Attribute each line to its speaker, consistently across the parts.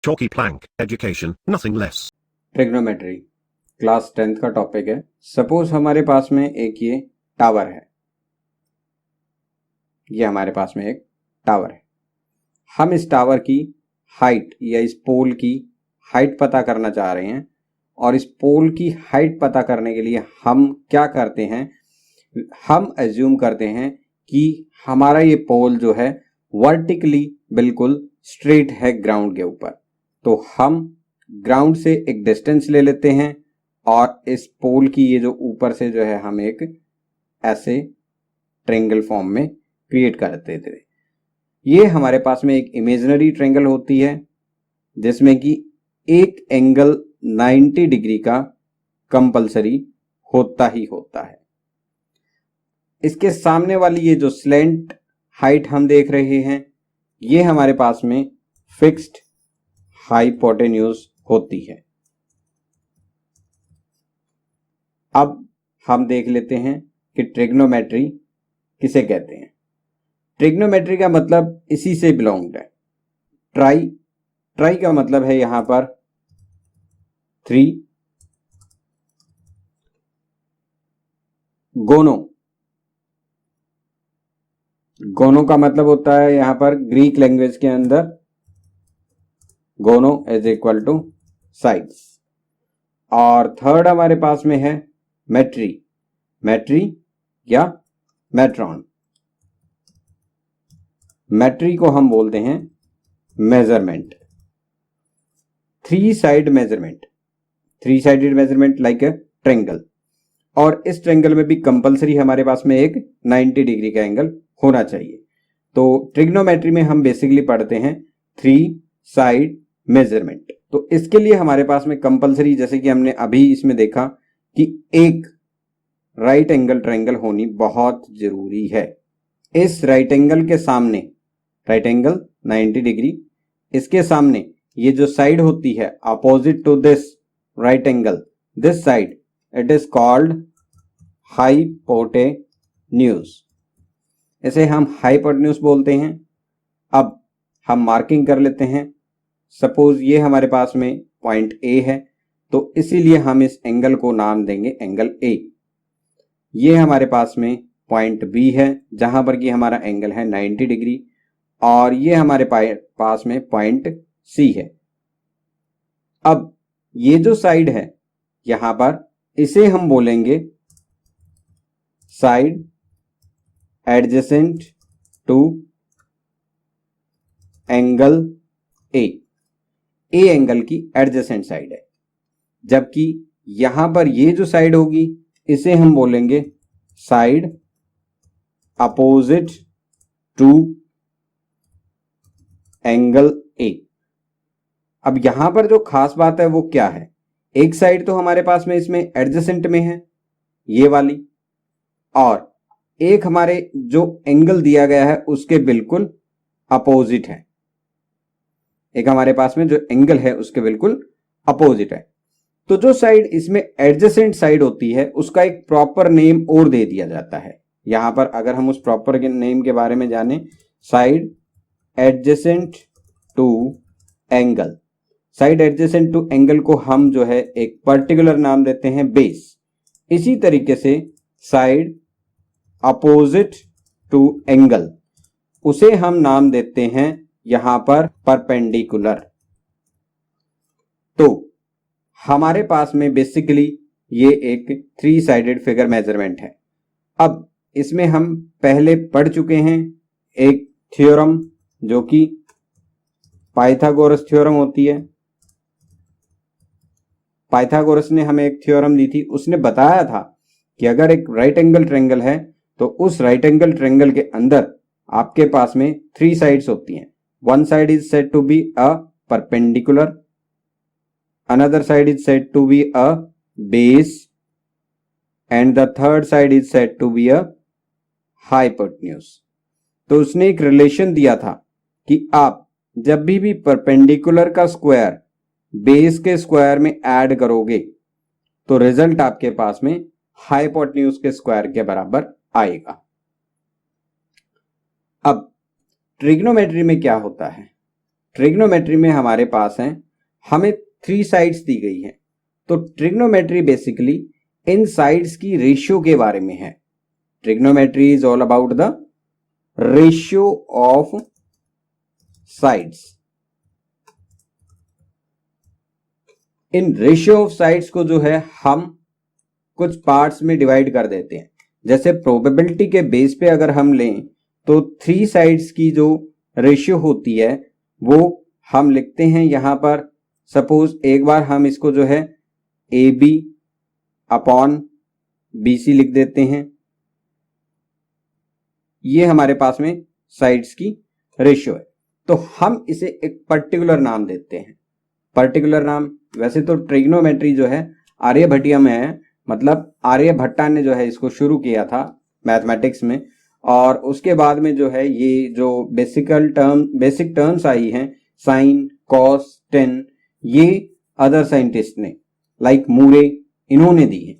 Speaker 1: Chalky plank, education, nothing less.
Speaker 2: Trigonometry class 10th का topic है। Suppose हमारे पास में एक ये टावर है, ये हमारे पास में एक टावर है। हम इस टावर की हाइट या इस पोल की हाइट पता करना चाह रहे हैं, और इस पोल की हाइट पता करने के लिए हम क्या करते हैं, हम एज्यूम करते हैं कि हमारा ये पोल जो है वर्टिकली बिल्कुल स्ट्रेट है ग्राउंड के ऊपर। तो हम ग्राउंड से एक डिस्टेंस ले लेते हैं और इस पोल की ये जो ऊपर से जो है हम एक ऐसे ट्रायंगल फॉर्म में क्रिएट कर देते थे। ये हमारे पास में एक इमेजिनरी ट्रायंगल होती है जिसमें कि एक एंगल 90 डिग्री का कंपलसरी होता ही होता है। इसके सामने वाली ये जो स्लैंट हाइट हम देख रहे हैं, ये हमारे पास में फिक्स्ड हाइपोटेन्यूज होती है। अब हम देख लेते हैं कि ट्रिग्नोमेट्री किसे कहते हैं। ट्रिग्नोमेट्री का मतलब इसी से बिलोंग्ड है। ट्राई का मतलब है यहां पर 3, गोनो का मतलब होता है यहां पर ग्रीक लैंग्वेज के अंदर गोनो इज इक्वल टू साइड्स। और थर्ड हमारे पास में है मेट्री या मेट्रॉन। मेट्री को हम बोलते हैं measurement, three sided measurement like a triangle. और इस ट्रायंगल में भी कंपलसरी हमारे पास में एक 90 डिग्री का एंगल होना चाहिए। तो ट्रिग्नोमेट्री में हम बेसिकली पढ़ते हैं 3 साइड मेजरमेंट। तो इसके लिए हमारे पास में कंपलसरी, जैसे कि हमने अभी इसमें देखा कि एक राइट एंगल ट्रायंगल होनी बहुत जरूरी है। इस राइट एंगल के सामने, राइट एंगल 90 डिग्री, इसके सामने ये जो साइड होती है opposite to this right angle, this side, it is called hypotenuse. इसे हम हाइपोटेन्यूज बोलते हैं। अब हम मार्किंग कर लेते हैं। सपोज ये हमारे पास में पॉइंट ए है, तो इसीलिए हम इस एंगल को नाम देंगे एंगल ए। ये हमारे पास में पॉइंट बी है जहां पर कि हमारा एंगल है 90 डिग्री, और ये हमारे पास में पॉइंट सी है। अब ये जो साइड है यहां पर, इसे हम बोलेंगे side adjacent to angle A angle की एडजेसेंट साइड है। जबकि यहां पर ये जो साइड होगी इसे हम बोलेंगे side opposite to angle A. अब यहां पर जो खास बात है वो क्या है, एक साइड तो हमारे पास में इसमें एडजेसेंट में है ये वाली, और एक हमारे जो एंगल दिया गया है उसके बिल्कुल अपोजिट है। एक हमारे पास में जो एंगल है उसके बिल्कुल अपोजिट है। तो जो साइड इसमें एडजेसेंट साइड होती है उसका एक प्रॉपर नेम और दे दिया जाता है। यहां पर अगर हम उस प्रॉपर नेम के बारे में जाने, side adjacent to angle, side adjacent to angle को हम जो है एक पर्टिकुलर नाम देते हैं बेस। इसी तरीके से साइड अपोजिट टू एंगल, उसे हम नाम देते हैं यहां पर परपेंडिकुलर। तो हमारे पास में बेसिकली ये एक 3 साइडेड फिगर मेजरमेंट है। अब इसमें हम पहले पढ़ चुके हैं एक थ्योरम जो कि पाइथागोरस थ्योरम होती है। पाइथागोरस ने हमें एक थ्योरम दी थी, उसने बताया था कि अगर एक राइट एंगल ट्रायंगल है तो उस राइट एंगल ट्रायंगल के अंदर आपके पास में 3 साइड्स होती हैं। One side is said to be a perpendicular, another side is said to be a base, and the third side is said to be a hypotenuse. तो उसने एक रिलेशन दिया था कि आप जब भी परपेंडिकुलर का स्क्वायर बेस के स्क्वायर में ऐड करोगे तो रिजल्ट आपके पास में हाइपोटेन्यूज के स्क्वायर के बराबर आएगा। अब ट्रिग्नोमेट्री में क्या होता है, ट्रिग्नोमेट्री में हमारे पास है, हमें 3 साइड्स दी गई हैं। तो ट्रिग्नोमेट्री बेसिकली इन साइड्स की रेशियो के बारे में है। Trigonometry is all about the ratio of sides. In ratio of sides को जो है हम कुछ पार्ट्स में डिवाइड कर देते हैं। जैसे प्रोबेबिलिटी के बेस पे अगर हम लें तो 3 साइड्स की जो रेशियो होती है वो हम लिखते हैं यहां पर। सपोज एक बार हम इसको जो है AB अपॉन BC लिख देते हैं। ये हमारे पास में साइड्स की रेशियो है। तो हम इसे एक पर्टिकुलर नाम देते हैं। पर्टिकुलर नाम, वैसे तो ट्रिग्नोमेट्री जो है आर्यभट्टिया में है, मतलब आर्यभट्टा ने जो है इसको शुरू किया था मैथमेटिक्स में, और उसके बाद में जो है ये जो बेसिक टर्म्स आई हैं, साइन, कॉस, टेन, ये अदर साइंटिस्ट ने लाइक मूरे, इन्होंने दी है।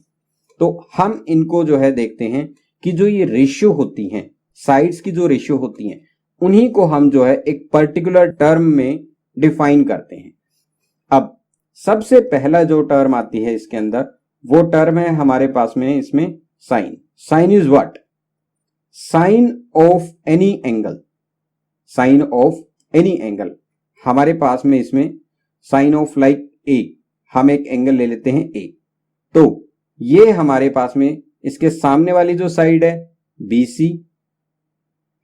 Speaker 2: तो हम इनको जो है देखते हैं कि जो ये रेशियो होती हैं, साइड्स की जो रेशियो होती हैं, उन्हीं को हम जो है एक पर्टिकुलर टर्म में डिफाइन करते हैं। अब सबसे पहला जो टर्म आती है इसके अंदर, वो टर्म है हमारे पास में इसमें sine. Sine is what? Sine of any angle. Sine of any angle हमारे पास में इसमें साइन ऑफ लाइक ए, हम एक एंगल ले लेते हैं ए। तो ये हमारे पास में इसके सामने वाली जो साइड है BC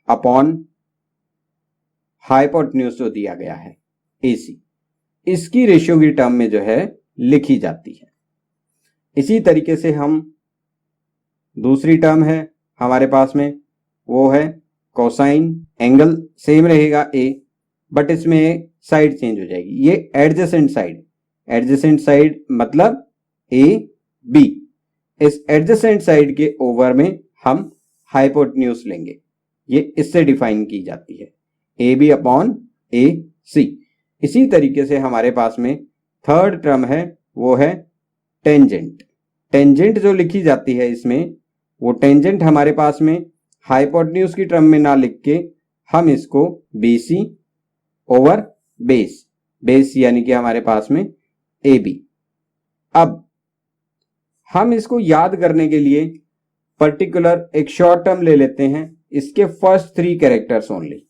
Speaker 2: अपॉन हाइपोटेन्यूज जो दिया गया है AC, इसकी रेशियो की टर्म में जो है लिखी जाती है। इसी तरीके से हम दूसरी टर्म है हमारे पास में, वो है कोसाइन। एंगल सेम रहेगा A, बट इसमें साइड चेंज हो जाएगी। ये एडजेसेंट साइड, एडजेसेंट साइड मतलब AB। इस एडजेसेंट साइड के ओवर में हम हाइपोटेन्यूज लेंगे, ये इससे डिफाइन की जाती है AB अपॉन AC। इसी तरीके से हमारे पास में थर्ड टर्म है, वो है टेंजेंट। टेंजेंट जो लिखी जाती है इसमें, वो टेंजेंट हमारे पास में हाइपोटेन्यूज की टर्म में ना लिख के हम इसको BC ओवर बेस, बेस यानी कि हमारे पास में AB। अब हम इसको याद करने के लिए पर्टिकुलर एक शॉर्ट टर्म ले लेते हैं, इसके फर्स्ट 3 कैरेक्टर्स ओनली।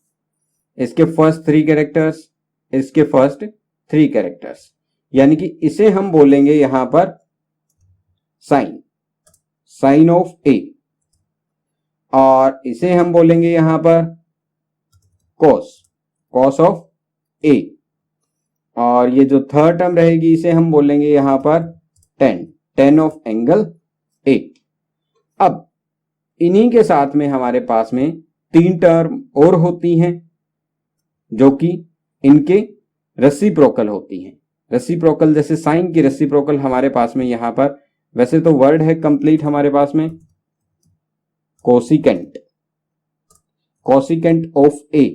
Speaker 2: इसके फर्स्ट 3 कैरेक्टर्स, इसके फर्स्ट 3 कैरेक्टर्स, यानी कि इसे हम बोलेंगे यहां पर साइन, साइन ऑफ A, और इसे हम बोलेंगे यहां पर कॉस, कॉस ऑफ A, और ये जो थर्ड टर्म रहेगी इसे हम बोलेंगे यहां पर ten, ten of angle A। अब इन्हीं के साथ में हमारे पास में 3 टर्म और होती हैं जो कि इनके रेसिप्रोकल होती हैं। रेसिप्रोकल जैसे साइन की रेसिप्रोकल हमारे पास में यहां पर, वैसे तो वर्ड है कंप्लीट हमारे पास में cosecant, cosecant of A।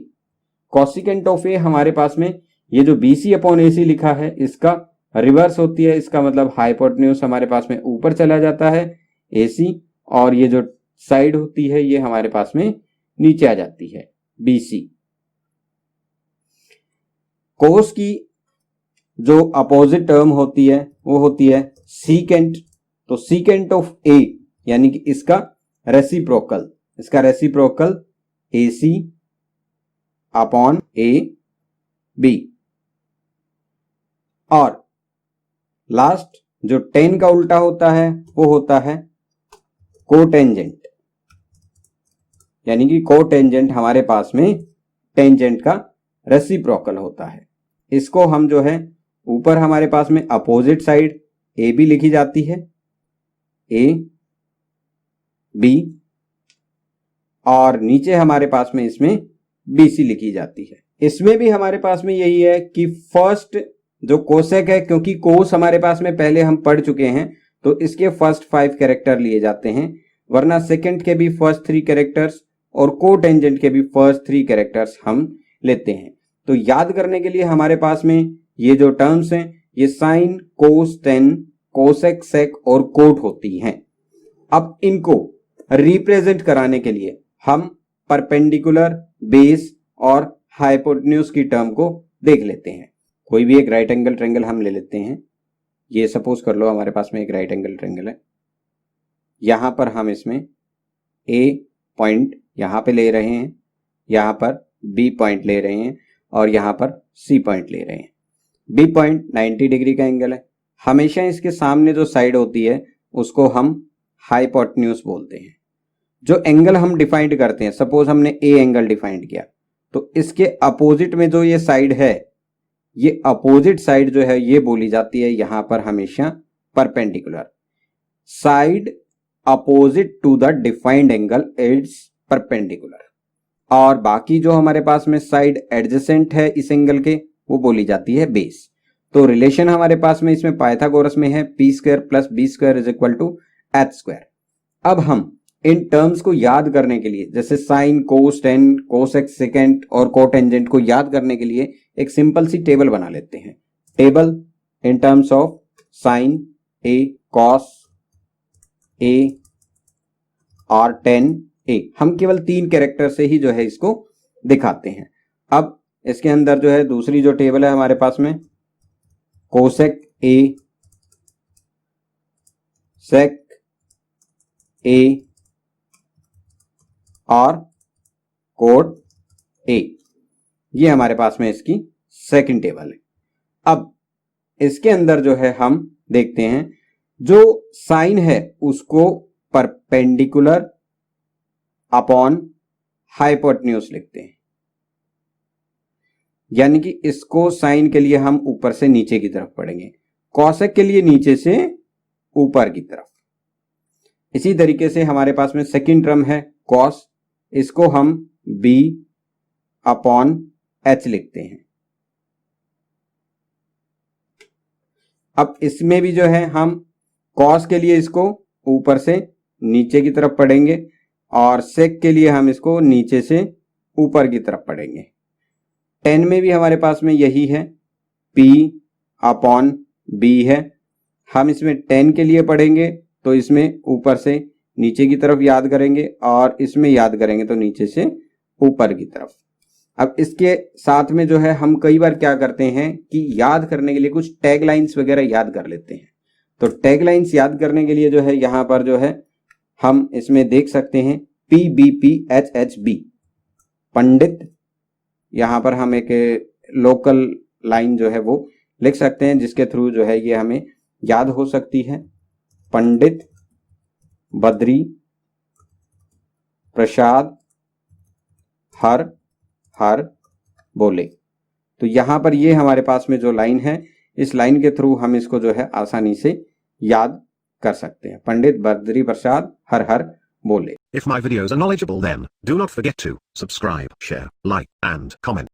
Speaker 2: Cosecant of A हमारे पास में ये जो BC अपॉन AC लिखा है इसका रिवर्स होती है, इसका मतलब हाइपोटेन्यूज हमारे पास में ऊपर चला जाता है AC, और ये जो साइड होती है ये हमारे पास में नीचे आ जाती है BC। कोस की जो अपोजिट टर्म होती है वो होती है सीकेंट। तो सीकेंट ऑफ A यानी कि इसका रेसिप्रोकल, इसका रेसिप्रोकल AC अपॉन AB। और लास्ट जो 10 का उल्टा होता है वो होता है कोटेंजेंट, यानी कि कोटेंजेंट हमारे पास में टेंजेंट का रेसिप्रोकल होता है। इसको हम जो है ऊपर हमारे पास में अपोजिट साइड AB लिखी जाती है, AB, और नीचे हमारे पास में इसमें BC लिखी जाती है। इसमें भी हमारे पास में यही है कि फर्स्ट जो कोसेक है, क्योंकि कोस हमारे पास में पहले हम पढ़ चुके हैं तो इसके फर्स्ट 5 कैरेक्टर लिए जाते हैं, वरना सेकंड के भी फर्स्ट 3 कैरेक्टर्स और कोटेंजेंट के भी फर्स्ट 3 कैरेक्टर्स हम लेते हैं। तो याद करने के लिए हमारे पास में ये जो टर्म्स हैं ये साइन, कोस, टेन, कोसेक, सेक और कोट होती हैं। अब इनको रिप्रेजेंट कराने के लिए हम परपेंडिकुलर, बेस और हाइपोटेन्यूज की टर्म को देख लेते हैं। कोई भी एक राइट एंगल ट्रायंगल हम ले लेते हैं। ये सपोज कर लो हमारे पास में एक राइट एंगल ट्रायंगल है। यहाँ पर हम इसमें ए पॉइंट यहाँ पे ले रहे हैं, यहाँ पर बी पॉइंट ले रहे हैं और यहाँ पर सी पॉइंट ले रहे हैं। बी पॉइंट 90 डिग्री का एंगल है। हमेशा इसके सामने जो साइड होती है उसको हम हाइपोटेन्यूज बोलते हैं। जो एंगल हम डिफाइंड करते हैं, सपोज हमने ए एंगल डिफाइंड किया, तो इसके अपोजिट में जो ये साइड है, ये अपोजिट साइड जो है ये बोली जाती है यहां पर हमेशा perpendicular. Side opposite to the defined angle it's perpendicular. और बाकी जो हमारे पास में साइड एडजेसेंट है इस एंगल के, वो बोली जाती है बेस। तो रिलेशन हमारे पास में इसमें पाइथागोरस में है P square plus B square is equal to H square. अब हम इन टर्म्स को याद करने के लिए, जैसे साइन, कोस, टेन, कोसेक सेकेंड और कोटेंजेंट को याद करने के लिए एक सिंपल सी टेबल बना लेते हैं। Table in terms of sine A cos A और टेन ए। हम केवल 3 कैरेक्टर से ही जो है इसको दिखाते हैं। अब इसके अंदर जो है दूसरी जो टेबल है हमारे पास में कोसेक ए, सेक ए और कोट ए, ये हमारे पास में इसकी सेकंड टेबल है। अब इसके अंदर जो है हम देखते हैं जो साइन है उसको परपेंडिकुलर अपॉन हाइपोटेन्यूज लिखते हैं, यानी कि इसको साइन के लिए हम ऊपर से नीचे की तरफ पढ़ेंगे, कॉसेक के लिए नीचे से ऊपर की तरफ। इसी तरीके से हमारे पास में सेकंड टर्म है कॉस, इसको हम बी अपॉन एच लिखते हैं। अब इसमें भी जो है हम कॉस के लिए इसको ऊपर से नीचे की तरफ पढ़ेंगे और सेक के लिए हम इसको नीचे से ऊपर की तरफ पढ़ेंगे। टेन में भी हमारे पास में यही है, P अपॉन बी है। हम इसमें 10 के लिए पढ़ेंगे तो इसमें ऊपर से नीचे की तरफ याद करेंगे और इसमें याद करेंगे तो नीचे से ऊपर की तरफ। अब इसके साथ में जो है हम कई बार क्या करते हैं कि याद करने के लिए कुछ टैग लाइन्स वगैरह याद कर लेते हैं। तो टैग लाइन्स याद करने के लिए जो है यहाँ पर जो है हम इसमें देख सकते हैं PBPHHB, पंडित। यहाँ पर हम एक लोकल लाइन जो है वो लिख सकते हैं जिसके थ्रू जो है ये हमें याद हो सकती है। पंडित बद्री प्रसाद हर हर बोले। तो यहां पर ये हमारे पास में जो लाइन है, इस लाइन के थ्रू हम इसको जो है आसानी से याद कर सकते हैं। पंडित बद्री प्रसाद हर हर बोले।
Speaker 1: If my videos are knowledgeable, then do not forget to subscribe, share, like, and comment.